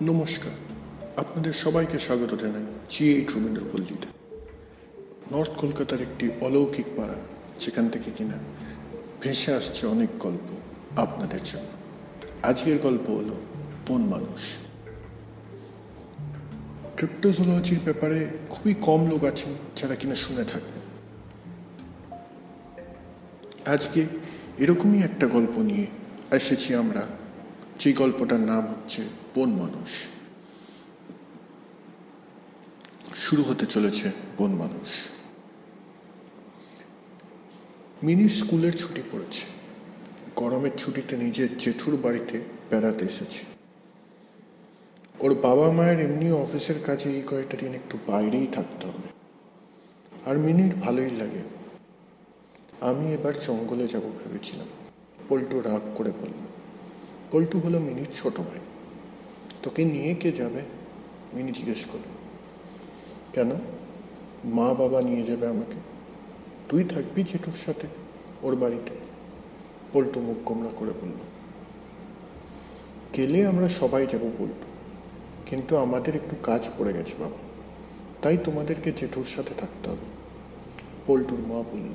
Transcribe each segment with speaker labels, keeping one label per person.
Speaker 1: নমস্কার, আপনাদের সবাইকে স্বাগত জানাই জি8 রবীন্দ্রপল্লীতে। নর্থ কলকাতার একটি অলৌকিক পাড়া, যেখান থেকে কিনা ভেসে আসছে অনেক গল্প আপনাদের জন্য। আজকের গল্প হলো বন মানুষ। ক্রিপ্টোজোলজির ব্যাপারে খুবই কম লোক আছেন যারা কিনা শুনে থাকবেন। আজকে এরকমই একটা গল্প নিয়ে এসেছি আমরা, যে গল্পটার নাম হচ্ছে বন মানুষ। শুরু হতে চলেছে বন মানুষ। মিনির স্কুলের ছুটি পড়েছে। গরমের ছুটিতে নিজের জেঠুর বাড়িতে বেড়াতে এসেছে। ওর বাবা মায়ের এমনি অফিসের কাজে এই কয়েকটা দিন একটু বাইরেই থাকতে হবে, আর মিনির ভালোই লাগে। আমি এবার জঙ্গলে যাব ভেবেছিলাম। পল্টু রাগ করে বলল। পল্টু হলো মিনির ছোট ভাই। তোকে নিয়ে কে যাবে? মিনি জিজ্ঞেস করল। কেন? মা বাবা নিয়ে যাবে আমাকে। তুই থাকবি জেঠুর সাথে ওর বাড়িতে। পল্টু মুখ গোমড়া করে বলল। গেলে আমরা সবাই যাব পল্টু, কিন্তু আমাদের একটু কাজ পড়ে গেছে বাবা, তাই তোমাদেরকে জেঠুর সাথে থাকতে হবে। পল্টুর মা বলল।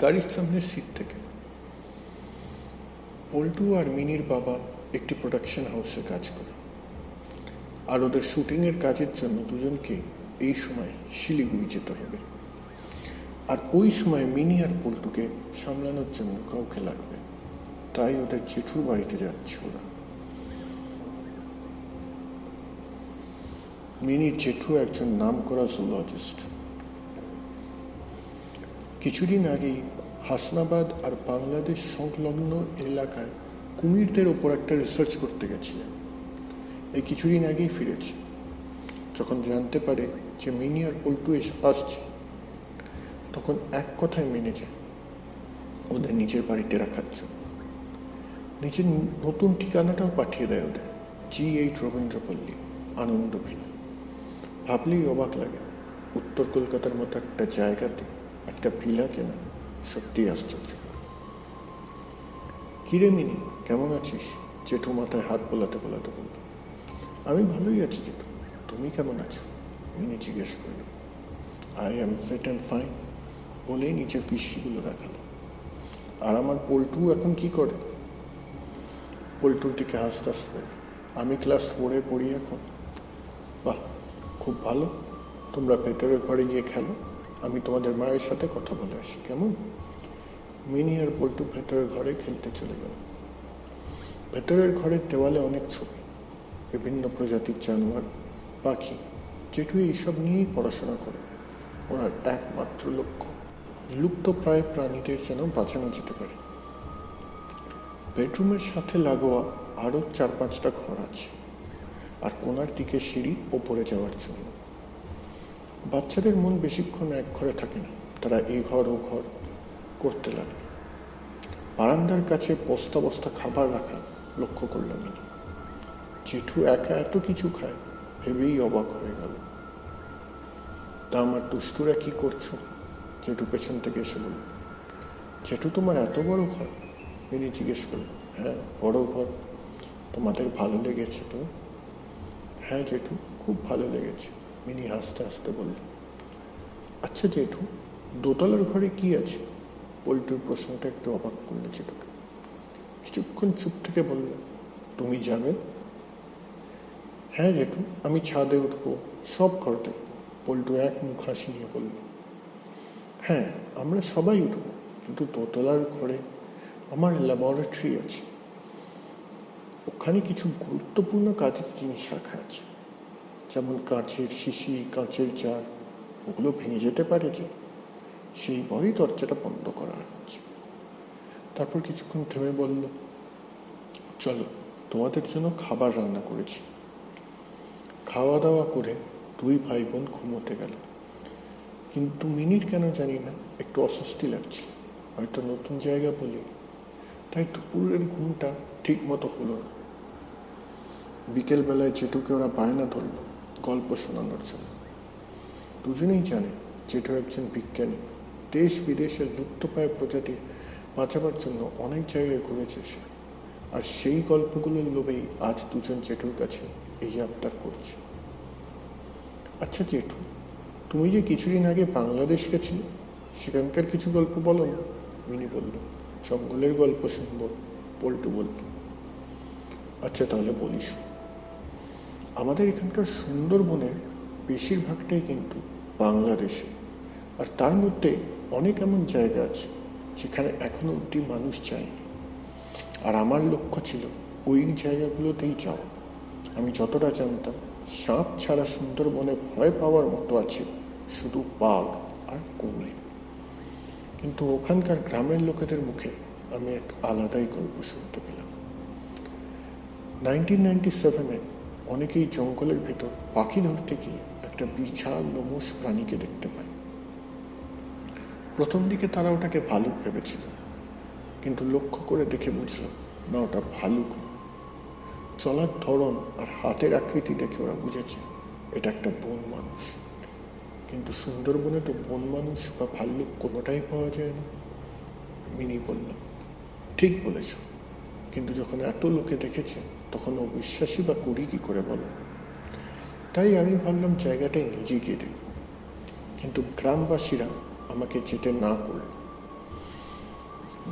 Speaker 1: গাড়ির সামনের সিট থেকে। পল্টু আর মিনির বাবা একটি প্রোডাকশন হাউসে কাজ করে, আর ওদের শুটিংয়ের কাজের জন্য দুজনকে এই সময় শিলিগুড়ি যেতে হবে। আর ওই সময় মিনি আর পল্টুকে সামলানোর জন্য কাউকে লাগবে, তাই ওদের জেঠুর বাড়িতে যাচ্ছে ওরা। মিনির জেঠু একজন নামকরা জুলজিস্ট। কিছুদিন আগেই হাসনাবাদ আর বাংলাদেশ সংলগ্ন এলাকায় কুমিরদের ওপর একটা রিসার্চ করতে গেছিলেন। এই কিছুদিন আগেই ফিরেছে। যখন জানতে পারে যে মিনি আর পল্টু আসছে, তখন এক কথায় মেনে যায় ওদের নিজের বাড়িতে রাখার জন্য। নিজের নতুন ঠিকানাটাও পাঠিয়ে দেয় ওদের, জি8 রবীন্দ্রপল্লী, আনন্দ ভিলা। ভাবলেই অবাক লাগে, উত্তর কলকাতার মতো একটা জায়গাতে একটা ভিলা কেনা সত্যি আশ্চর্য। কিরে মিনি, কেমন আছিস? জেঠু মাথায় হাত বোলাতে বোলাতে বলল। আমি ভালোই আছি জেঠু, তুমি কেমন আছো? মিনি জিজ্ঞেস করল। I am fit and fine বলেই নিজের পিসিগুলো রাখালো। আর আমার পল্টু এখন কি করে? পল্টুর দিকে হাসতে হাসতে, আমি ক্লাস 4-এ পড়ি এখন। বাহ, খুব ভালো। তোমরা ভেতরের ঘরে গিয়ে খেলো, আমি তোমাদের মায়ের সাথে কথা বলে আসি, কেমন? মিনি আর পল্টু ভেতরের ঘরে খেলতে চলে গেল। ভেতরের ঘরের দেওয়ালে অনেক ছবি, বিভিন্ন প্রজাতির জানোয়ার, পাখি। জেঠু এইসব নিয়েই পড়াশোনা করে। ওনার একমাত্র লক্ষ্য লুপ্তপ্রায় প্রাণীদের যেন বাঁচানো যেতে পারে। বেডরুমের সাথে লাগোয়া আরও 4-5টা ঘর আছে, আর কোনার দিকে সিঁড়ি ওপরে যাওয়ার জন্য। বাচ্চাদের মন বেশিক্ষণ এক ঘরে থাকে না, তারা এই ঘর ও ঘর করতে লাগে। বারান্দার কাছে বস্তা বস্তা খাবার রাখা লক্ষ্য করলাম। জেঠু একা এত কিছু খায় ভেবেই অবাক হয়ে গেল। তা আমার দুষ্টুরা কি করছো? জেঠু পেছন থেকে এসে বলল। জেঠু, তোমার এত বড় ঘর? মিনি জিজ্ঞেস করল। হ্যাঁ, বড় ঘর। তোমাদের ভালো লেগেছে তো? হ্যাঁ জেঠু, খুব ভালো লেগেছে, মিনি হাসতে হাসতে বলল। আচ্ছা জেঠু, দোতলার ঘরে কি আছে? পল্টুর প্রশ্নটা একটু অবাক করলো জেঠুকে। কিছুক্ষণ চুপ থেকে বলল, তুমি যাবে? হ্যাঁ জেঠু, আমি ছাদে উঠবো, সব ঘর দেখবো। পল্টু এক মুখ হাসি নিয়ে বলল। হ্যাঁ, আমরা সবাই উঠবো, কিন্তু দোতলার ঘরে আমার ল্যাবরেটরি আছে। ওখানে কিছু গুরুত্বপূর্ণ কাজের জিনিস রাখা আছে, যেমন কাঁচের শিশি, কাঁচের জার। ওগুলো ভেঙে যেতে পারে যে, সেই ভয়ে দরজাটা বন্ধ করা হচ্ছে। তারপর কিছুক্ষণ থেমে বলল, চলো, তোমাদের জন্য খাবার রান্না করেছি। খাওয়া দাওয়া করে দুই ভাই বোন ঘুমোতে গেল। কিন্তু মিনির কেন জানি না একটু অস্বস্তি লাগছে, হয়তো নতুন জায়গা বলে, তাই দুপুরের ঘুমটা ঠিক মতো হলো না। বিকেলবেলায় জেঠুকে ওরা বায়না ধরল গল্প শোনানোর জন্য। দুজনেই জানে জেঠু একজন বিজ্ঞানী, দেশ বিদেশের লুপ্তপ্রায় প্রজাতি বাঁচাবার জন্য অনেক জায়গায় ঘুরেছে সে, আর সেই গল্পগুলোর লোভেই আজ দুজন জেঠুর কাছে এই আবদার করছে। আচ্ছা জেঠু, তুমি যে কিছুদিন আগে বাংলাদেশ গেছিলে, সেখানকার কিছু গল্প বলো না। মিনি বলল, জঙ্গলের গল্প শুনব। পল্টু বলল, আচ্ছা তাহলে বলিস। আমাদের এখানকার সুন্দরবনের বেশিরভাগটাই কিন্তু বাংলাদেশে, আর তার মধ্যে অনেক এমন জায়গা আছে যেখানে এখনো অব্দি মানুষ যায়নি। আর আমার লক্ষ্য ছিল ওই জায়গাগুলোতেই যাওয়া। আমি যতটা জানতাম, সাপ ছাড়া সুন্দরবনে ভয় পাওয়ার মতো আছে শুধু বাঘ আর কুমির। কিন্তু ওখানকার গ্রামের লোকেদের মুখে আমি এক আলাদাই গল্প শুনতে পেলাম। 1997-এ অনেকেই জঙ্গলের ভেতর পাখি ধরতে গিয়ে একটা বিশাল লোমশ প্রাণীকে দেখতে পায়। প্রথম দিকে তারা ওটাকে ভালুক ভেবেছিল, কিন্তু লক্ষ্য করে দেখে বুঝলাম না, ওটা ভালুক না। চলার ধরন আর হাতের আকৃতি দেখে ওরা বুঝেছে এটা একটা বন মানুষ। কিন্তু সুন্দরবনে তো বন মানুষ বা ভাল্লুক কোনোটাই পাওয়া যায় না। মিনি বলল, ঠিক বলেছ, কিন্তু যখন এত লোকে দেখেছে তখন ও বিশ্বাসী বা করি কি করে বলো? তাই আমি ভাবলাম জায়গাটায় নিজে গিয়ে দেখব। কিন্তু গ্রামবাসীরা আমাকে যেতে না করল।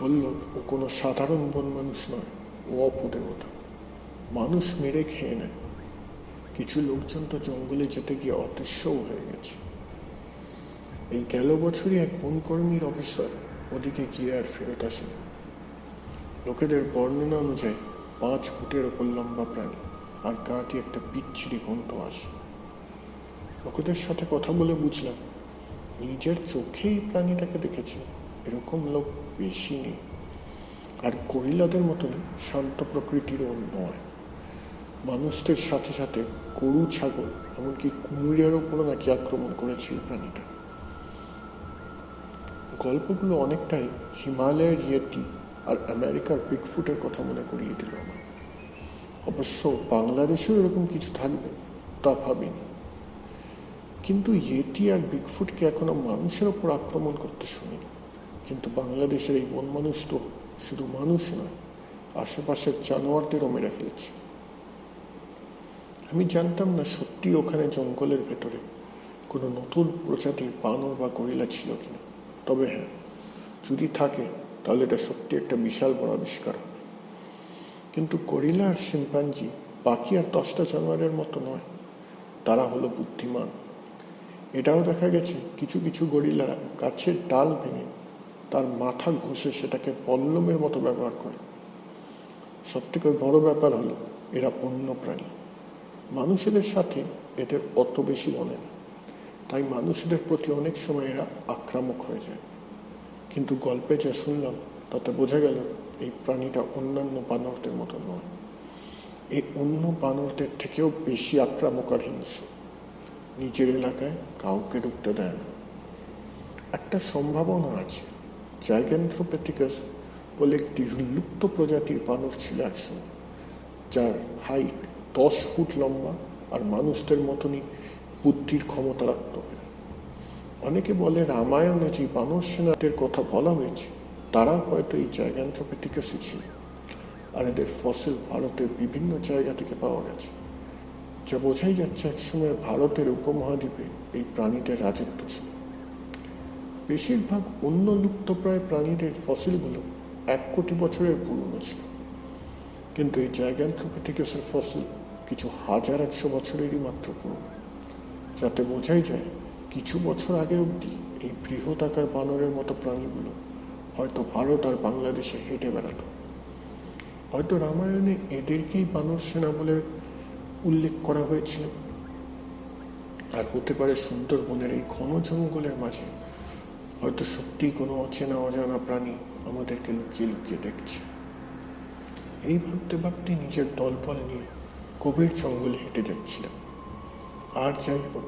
Speaker 1: বলল ও কোনো সাধারণ বন মানুষ নয়, ও অপদেবতা, মানুষ মেরে খেয়ে নেয়। কিছু লোকজন তো জঙ্গলে যেতে গিয়ে অদৃশ্যও হয়ে গেছে। এই গেল বছরই এক বনকর্মীর অফিসার ওদিকে গিয়ে আর ফেরত আসেন। লোকেদের বর্ণনা অনুযায়ী 5 ফুটের ওপর লম্বা প্রাণী, আর গা দিয়ে একটা বিচ্ছিরি গন্ধ আসে। লোকেদের সাথে কথা বলে বুঝলাম নিজের চোখেই প্রাণীটাকে দেখেছে এরকম লোক বেশি নেই। আর গরিলাদের মতনই শান্ত প্রকৃতিরও নয়। মানুষদের সাথে সাথে গরু, ছাগল, এমনকি কুমিরের ওপরও নাকি আক্রমণ করেছে এই প্রাণীটা। গল্পগুলো অনেকটাই হিমালয়ের ইয়েটি আর আমেরিকার বিগফুটের কথা মনে করিয়ে দিল আমার। অবশ্য বাংলাদেশেও এরকম কিছু থাকবে তা ভাবিনি। কিন্তু ইয়েটি আর বিগফুটকে এখনো মানুষের ওপর আক্রমণ করতে শুনিনি। কিন্তু বাংলাদেশের এই বন মানুষ তো শুধু মানুষ নয়, আশেপাশের জানোয়ারদেরও মেরে ফেলছে। আমি জানতাম না সত্যি ওখানে জঙ্গলের ভেতরে কোনো নতুন প্রজাতির বানর বা গরিলা ছিল কিনা। তবে হ্যাঁ, যদি থাকে তাহলে এটা সত্যি একটা বিশাল বড় আবিষ্কার হবে। কিন্তু গরিলা আর শিম্পাঞ্জি বাকি আর 10টা জানোয়ারের মতো নয়, তারা হলো বুদ্ধিমান। এটাও দেখা গেছে কিছু কিছু গরিলারা গাছের ডাল ভেঙে তার মাথা ঘষে সেটাকে পল্লমের মতো ব্যবহার করে। সবথেকে বড় ব্যাপার হলো এরা বন্য প্রাণী, মানুষেদের সাথে এদের অত বেশি বনে না, তাই মানুষদের প্রতি অনেক সময় এরা আক্রামক হয়ে যায়। কিন্তু গল্পে যা শুনলাম তাতে বোঝা গেল এই প্রাণীটা অন্যান্য বানরদের মতো নয়। এই অন্য বানরদের থেকেও বেশি আক্রামক আর হিংস্র। নিজের এলাকায় কাউকে ঢুকতে দেয় না। একটা সম্ভাবনা আছে, জাইগ্যান্থ্রোপেথিকাস বলে একটি লুপ্ত প্রজাতির বানর ছিল একসময়, যার হাইট 10 ফুট লম্বা আর মানুষদের মতনই বুদ্ধির ক্ষমতা রাখত। অনেকে বলে রামায়ণে যে বানর সেনাদের কথা বলা হয়েছে তারা হয়তো এই জাইগ্যান্থ্রোপেথিকাসই ছিল। আর এদের ফসিল ভারতের বিভিন্ন জায়গা থেকে পাওয়া গেছে, যা বোঝাই যাচ্ছে একসময় ভারতের উপমহাদ্বীপে এই প্রাণীদের রাজত্ব ছিল। বেশিরভাগ অন্য লুপ্তপ্রায় প্রাণীদের ফসিলগুলো 1 কোটি বছরের পুরনো ছিল, কিন্তু এই জাইগ্যান্থ্রোপেথিকাসের ফসিল কিছু 1000-100 বছরেরই মাত্র পুরনো, যাতে বোঝাই যায় কিছু বছর আগে অবধি এই বৃহৎ আকার বানরের মতো প্রাণীগুলো হয়তো ভারত আর বাংলাদেশে হেঁটে বেড়াত। হয়তো রামায়ণে এদেরকেই বানর সেনা বলে উল্লেখ করা হয়েছিল। আর হতে পারে সুন্দরবনের এই ঘন জঙ্গলের মাঝে হয়তো সত্যি কোনো অচেনা অজানা প্রাণী আমাদেরকে লুকিয়ে লুকিয়ে দেখছে। এই ভাবতে ভাবতে নিজের দলবল নিয়ে গভীর জঙ্গলে হেঁটে যাচ্ছিলাম। আর যাই হোক,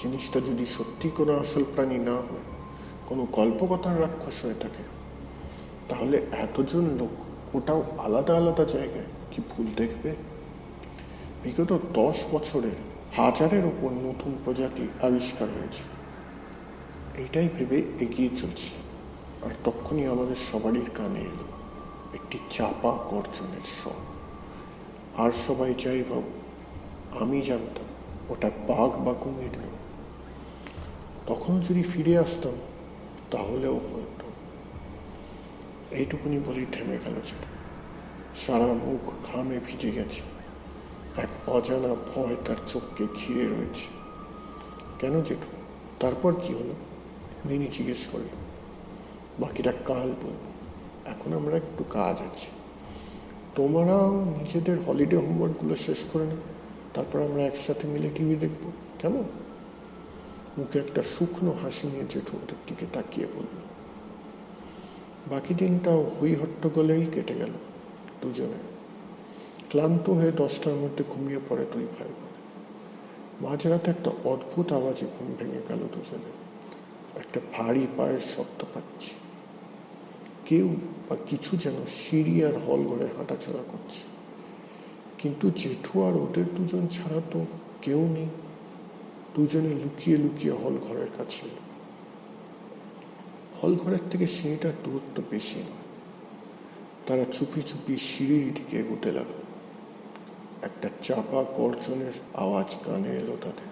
Speaker 1: জিনিসটা যদি সত্যি কোনো আসল প্রাণী না হয়, কোনো গল্পকথার রাক্ষস হয়ে থাকে, তাহলে এতজন লোক, ওটাও আলাদা আলাদা জায়গায়, কি ভুল দেখবে? বিগত 10 বছরের 1000-এর ওপর নতুন প্রজাতি আবিষ্কার হয়েছে। এইটাই ভেবে এগিয়ে চলছি, আর তখনই আমাদের সবারই কানে এলো একটি চাপা গর্জনের স্বর। আর সবাই যাই ভাবু, আমি জানতাম ওটা বাঘ বা কুমির নয়। তখন যদি ফিরে আসতাম তাহলেও হতো। এইটুকুনি বলেই থেমে গেল সেটা। সারা মুখ ঘামে ভিজে গেছে। এক অজানা ভয় তার চোখকে ঘিরে রয়েছে। কেন জেঠু, তারপর কি হলো? মিনি জিজ্ঞেস করল। বাকিটা কাল বলবো, এখন আমরা একটু কাজ আছে। তোমরাও নিজেদের হলিডে হোমওয়ার্কগুলো শেষ করে নাও, তারপর আমরা একসাথে মিলে টিভি দেখবো, কেমন? মুখে একটা শুকনো হাসি নিয়ে জেঠু ওদের দিকে তাকিয়ে বলল। বাকি দিনটাও হই হট্টগোলেই কেটে গেল দুজনে। ক্লান্ত হয়ে 10টার মধ্যে ঘুমিয়ে পড়ে দুই ভাই বোন। মাঝরাতে একটা অদ্ভুত আওয়াজে ঘুম ভেঙে গেল দুজনে। একটা ভারী পায়ের শব্দ পাচ্ছি। কেউ বা কিছু যেন সিঁড়ি আর হল ঘরে হাঁটাচলা করছে, কিন্তু জেঠু আর ওদের দুজন ছাড়া তো কেউ নেই। দুজনে লুকিয়ে লুকিয়ে হল ঘরের কাছে এলো। হল ঘরের থেকে সিঁড়িটার দূরত্ব বেশি নয়। তারা চুপি চুপি সিঁড়ির দিকে এগোতে লাগলো। একটা চাপা গর্জনের আওয়াজ কানে এলো তাদের।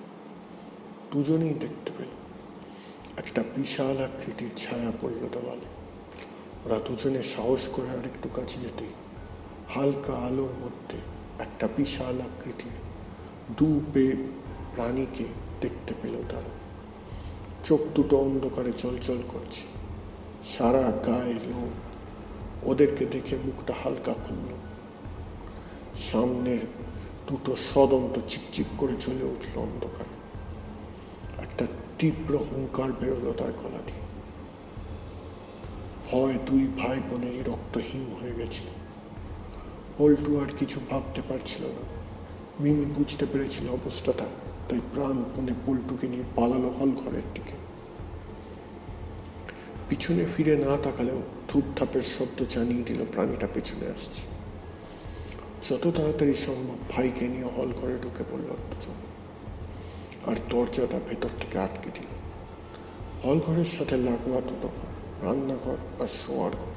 Speaker 1: দুজনেই দেখতে পেল একটা বিশাল আকৃতির ছায়া পড়ল দেওয়ালে। ওরা দুজনে সাহস করে আর একটু কাছে যেতেই হালকা আলোর মধ্যে একটা বিশাল আকৃতির প্রাণীকে দেখতে পেল তারা। চোখ দুটো অন্ধকারে চলচল করছে, সারা গায়ে লোম। ওদেরকে দেখে মুখটা হালকা খুলল। সামনের দুটো সদন্ত চিকচিক করে চলে উঠল অন্ধকারে। একটা তীব্র হুঙ্কার বেরোলো তার গলা দিয়ে। ভয় দুই ভাই বোনেরই রক্তহীন হয়ে গেছিল। পল্টু আর কিছু ভাবতে পারছিল না। মিমি বুঝতে পেরেছিল অবস্থাটা, তাই প্রাণপণে পল্টুকে নিয়ে পালালো হল ঘরের দিকে। পিছনে ফিরে না তাকালেও ধূপধাপের শব্দ জানিয়ে দিল প্রাণীটা পেছনে আসছে। যত তাড়াতাড়ি সম্ভব ভাইকে নিয়ে হল ঘরে ঢুকে পড়ল দুজন, আর দরজাটা ভেতর থেকে আটকে দিল। হল ঘরের সাথে লাগোয়া দুটো ঘর, রান্নাঘর আর শোয়ার ঘর।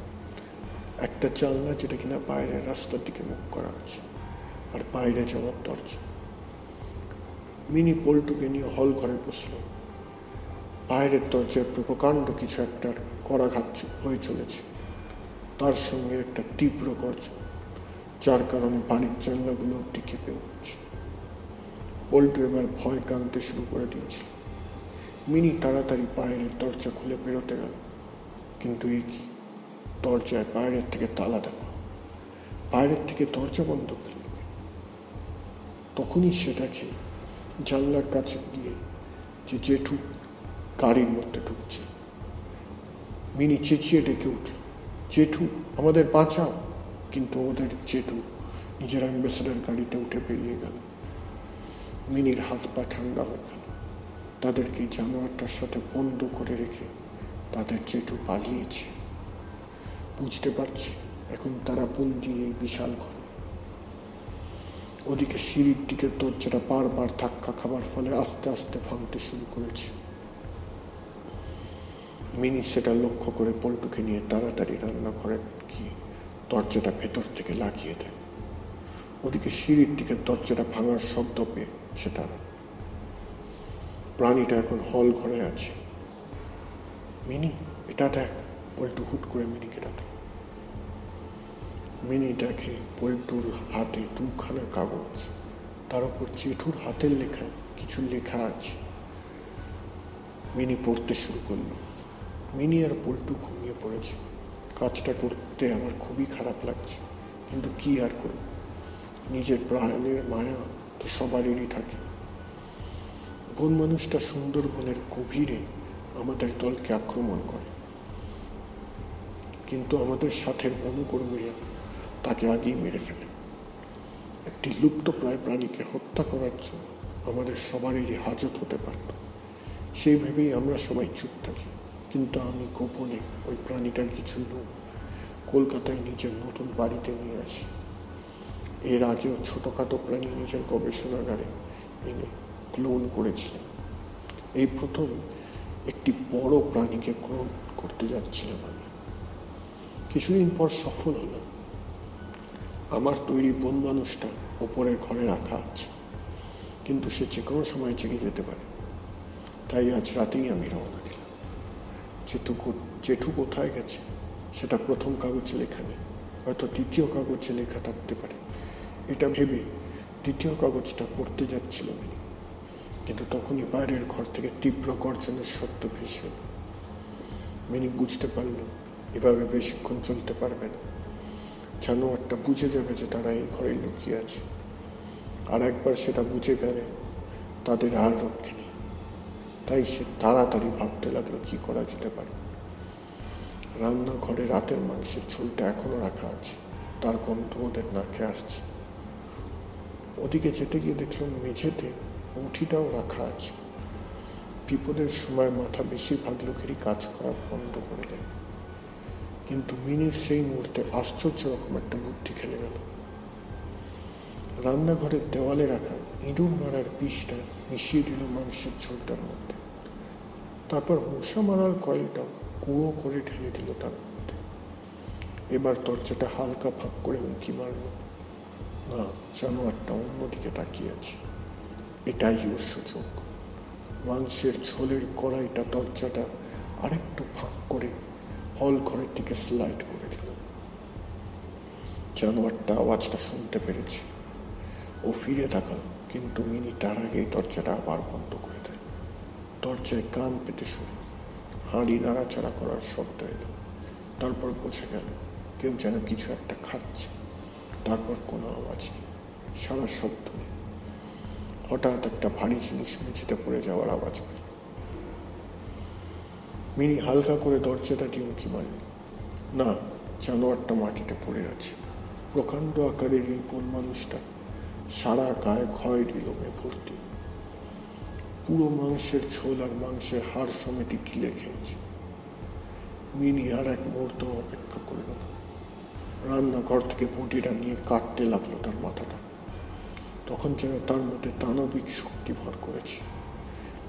Speaker 1: একটা জানলা যেটা কিনা বাইরের রাস্তার দিকে মুখ করা আছে, আর বাইরে যাওয়ার দরজা। মিনি পল্টুকে নিয়ে হল ঘরে বসল। বাইরের দরজায় প্রকাণ্ড কিছু একটা করাঘাত হয়ে চলেছে, তার সঙ্গে একটা তীব্র গর্জন, যার কারণে বাড়ির জানলাগুলো অব্দি কেঁপে উঠছে। পল্টু এবার ভয় কাঁদতে শুরু করে দিয়েছিল। মিনি তাড়াতাড়ি বাইরের দরজা খুলে বেরোতে গেল, কিন্তু এই কি, দরজায় বাইরের থেকে তালা দেওয়া। বাইরের থেকে দরজা বন্ধ করল। তখনই সে দেখে জানলার কাছে গিয়ে যে জেঠু গাড়ির মধ্যে ঢুকছে। মিনি চেঁচিয়ে ডেকে উঠল, জেঠু আমাদের বাঁচাও! কিন্তু ওদের জেঠু নিজের অ্যাম্বাসেডার গাড়িতে উঠে বেরিয়ে গেল। মিনির হাত পা ঠান্ডা হয়ে গেল। তাদেরকে জানোয়ারটার সাথে বন্ধ করে রেখে তাদের জেঠু পালিয়েছে। বুঝতে পারছি এখন তারা বন্দি এই বিশাল ঘরে। ওদিকে সিঁড়ির দিকে দরজাটা বারবার ধাক্কা খাবার ফলে আস্তে আস্তে ভাঙতে শুরু করেছে। মিনি সেটা লক্ষ্য করে পল্টুকে নিয়ে তাড়াতাড়ি রান্নাঘরে গিয়ে দরজাটা ভেতর থেকে লাগিয়ে দেয়। ওদিকে সিঁড়ির দিকে দরজাটা ভাঙার শব্দ পেয়েছে তারা। প্রাণীটা এখন হল ঘরে আছে। মিনি, এটা দেখ! পল্টু হুট করে মিনিকে ডাকে। মিনি দেখে পল্টুর হাতে দুখানা কাগজ, তার উপর জেঠুর হাতের লেখায় কিছু লেখা আছে। মিনি পড়তে শুরু করলো। মিনি আর পল্টু ঘুমিয়ে পড়েছে। কাজটা করতে আমার খুবই খারাপ লাগছে, কিন্তু কি আর করব, নিজের প্রাণের মায়া তো সবারই থাকে। বন মানুষটা সুন্দরবনের গভীরে আমাদের দলকে আক্রমণ করে, কিন্তু আমাদের সাথে বনকর্মীরা তাকে আগেই মেরে ফেলে। একটি লুপ্তপ্রায় প্রাণীকে হত্যা করার জন্য আমাদের সবারই হাজত হতে পারত, সেই ভেবেই আমরা সবাই চুপ থাকি। কিন্তু আমি গোপনে ওই প্রাণীটার কিছু লোক কলকাতায় নিজের নতুন বাড়িতে নিয়ে আসি। এর আগেও ছোটখাটো প্রাণী নিজের গবেষণাগারে এনে ক্লোন করেছিলেন। এই প্রথম একটি বড় প্রাণীকে ক্লোন করতে যাচ্ছিলাম আমি। কিছুদিন পর সফল হলাম। আমার তৈরি বন মানুষটা ওপরের ঘরে রাখা আছে, কিন্তু সে যে কোনো সময় জেগে যেতে পারে। তাই আজ রাতেই আমি রওনা দিলাম। জেঠু কোথায় গেছে সেটা প্রথম কাগজে লেখা নেই, হয়তো দ্বিতীয় কাগজে লেখা থাকতে পারে। এটা ভেবে দ্বিতীয় কাগজটা পড়তে যাচ্ছিল মিনি, কিন্তু তখনই বাইরের ঘর থেকে তীব্র গর্জনের শব্দ ভেসে এলো। মিনি বুঝতে পারল এভাবে বেশিক্ষণ চলতে পারবে না। জানোয়ারটা বুঝে যাবে যে তারা এই ঘরে লুকিয়ে আছে, আর একবার সেটা বুঝে গেলে তাদের আর রক্ষে নেই। তাই সে তাড়াতাড়ি ভাবতে লাগলো কি করা যেতে পারে। রান্নাঘরে রাতের মাংসের ঝোলটা এখনো রাখা আছে, তার গন্ধ ওদের নাকে আসছে। ওদিকে যেতে গিয়ে দেখলাম মেঝেতে মুঠিটাও রাখা আছে। বিপদের সময় মাথা বেশিরভাগ লোকেরই কাজ করা বন্ধ করে দেয়, কিন্তু মিনির সেই মুহূর্তে আশ্চর্য রকম একটা বুদ্ধি খেলে গেল। রান্নাঘরের দেওয়ালে রাখা ইঁদুর মারার বিষটা মিশিয়ে দিল মাংসের ঝোলটার মধ্যে। তারপর মশা মারার কয়েলটাও গুঁড়ো করে ঢেলে দিল তার মধ্যে। এবার দরজাটা হালকা ফাঁক করে উঁকি মারল। না, জানোয়ারটা অন্যদিকে তাকিয়ে আছে। এটাই ওর সুযোগ। মাংসের ঝোলের কড়াইটা দরজাটা আরেকটু ফাঁক করে হল ঘরের দিকে স্লাইড করে দিল। জানোয়ারটা আওয়াজটা শুনতে পেরেছে। ও ফিরে তাকাল, কিন্তু মিনি তার আগেই দরজাটা আবার বন্ধ করে দেয়। দরজায় কান পেতে শুনে হাঁড়ি নাড়াচাড়া করার শব্দ এলো। তারপর বোঝা গেল কেউ যেন কিছু একটা খাচ্ছে। তারপর কোনো আওয়াজ নেই, সারা শব্দ নেই। হঠাৎ একটা ভারী জিনিস মেঝেতে পড়ে যাওয়ার আওয়াজ পেল। মিনি হালকা করে দরজাটা দিয়ে উঁকি মারল। না, জানোয়ারটা মাটিতে পড়ে আছে। প্রকাণ্ড আকারের এই বন মানুষটা সারা গায়ে ক্ষয় লোমে ভর্তি। পুরো মাংসের ঝোল আর মাংসের হাড় সমেত গিলে খেয়েছে। মিনি আর এক মুহূর্ত অপেক্ষা করল না। রান্নাঘর থেকে বটিটা নিয়ে কাটতে লাগলো তার মাথাটা। তখন যেন তার মধ্যে দানবিক শক্তি ভর করেছে।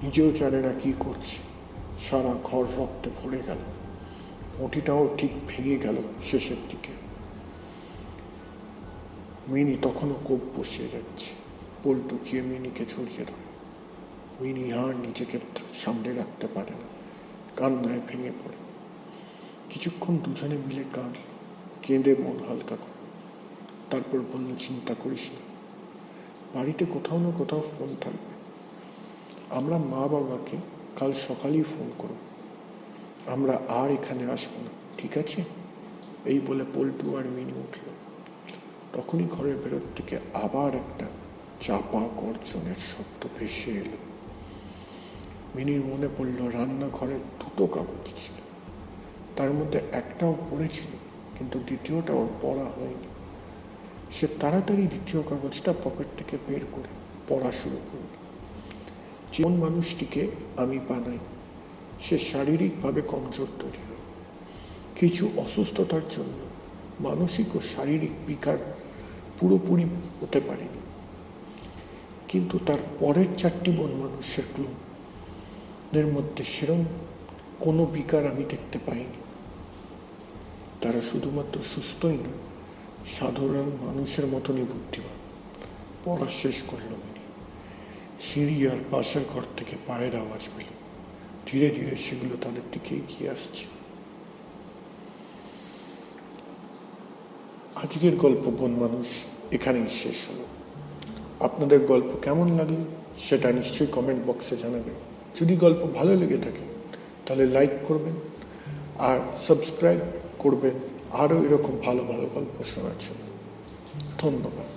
Speaker 1: নিজেও জানে না কি করছে। সারা ঘর রক্তে ভরে গেল। বটিটাও ঠিক ভেঙে গেল শেষের দিকে। মিনি তখনও কোপ বসিয়ে যাচ্ছে। পল্টু গিয়ে মিনিকে ছড়িয়ে ধরে। মিনি আর নিজেকে সামনে রাখতে পারে না, কান্নায় ভেঙে পড়ে। কিছুক্ষণ দুজনে মিলে কেঁদে মন হালকা করে। তারপর বলল, চিন্তা করিস না, বাড়িতে কোথাও না কোথাও ফোন থাকবে। আমরা মা বাবাকে কাল সকালেই ফোন করব। আমরা আর এখানে আসবো না, ঠিক আছে? এই বলে পল্টু আর মিনি উঠল। তখনই ঘরের বেরোর থেকে আবার একটা চাপা গর্জনের শব্দ ভেসে এলো। মিনির মনে পড়ল রান্নাঘরের দুটো কাগজ ছিল, তার মধ্যে একটাও পড়েছিল, কিন্তু দ্বিতীয়টা ওর পড়া হয়নি। সে তাড়াতাড়ি দ্বিতীয় কাগজটা পকেট থেকে বের করে পড়া শুরু করল। যেমন মানুষটিকে আমি বানাই, সে শারীরিকভাবে কমজোর তৈরি হয়। কিছু অসুস্থতার জন্য মানসিক ও শারীরিক বিকার পুরোপুরি হতে পারেনি, কিন্তু তার পরের 4টি বন মানুষের ক্লোনের মধ্যে সেরম কোনো বিকার আমি দেখতে পাইনি। তারা শুধুমাত্র সুস্থই নয়, সাধারণ মানুষের মতনই বুদ্ধিমান। পড়া শেষ করল মিনি। সিঁড়ি আর পাশের ঘর থেকে পায়ের আওয়াজ পেল। ধীরে ধীরে সেগুলো তাদের দিকে এগিয়ে আসছে। আজকের গল্প বন মানুষ এখানেই শেষ হলো। আপনাদের গল্প কেমন লাগলো সেটা নিশ্চয়ই কমেন্ট বক্সে জানাবেন। যদি গল্প ভালো লেগে থাকে তাহলে লাইক করবেন আর সাবস্ক্রাইব করবেন আরও এরকম ভালো ভালো গল্প শোনার জন্য। ধন্যবাদ।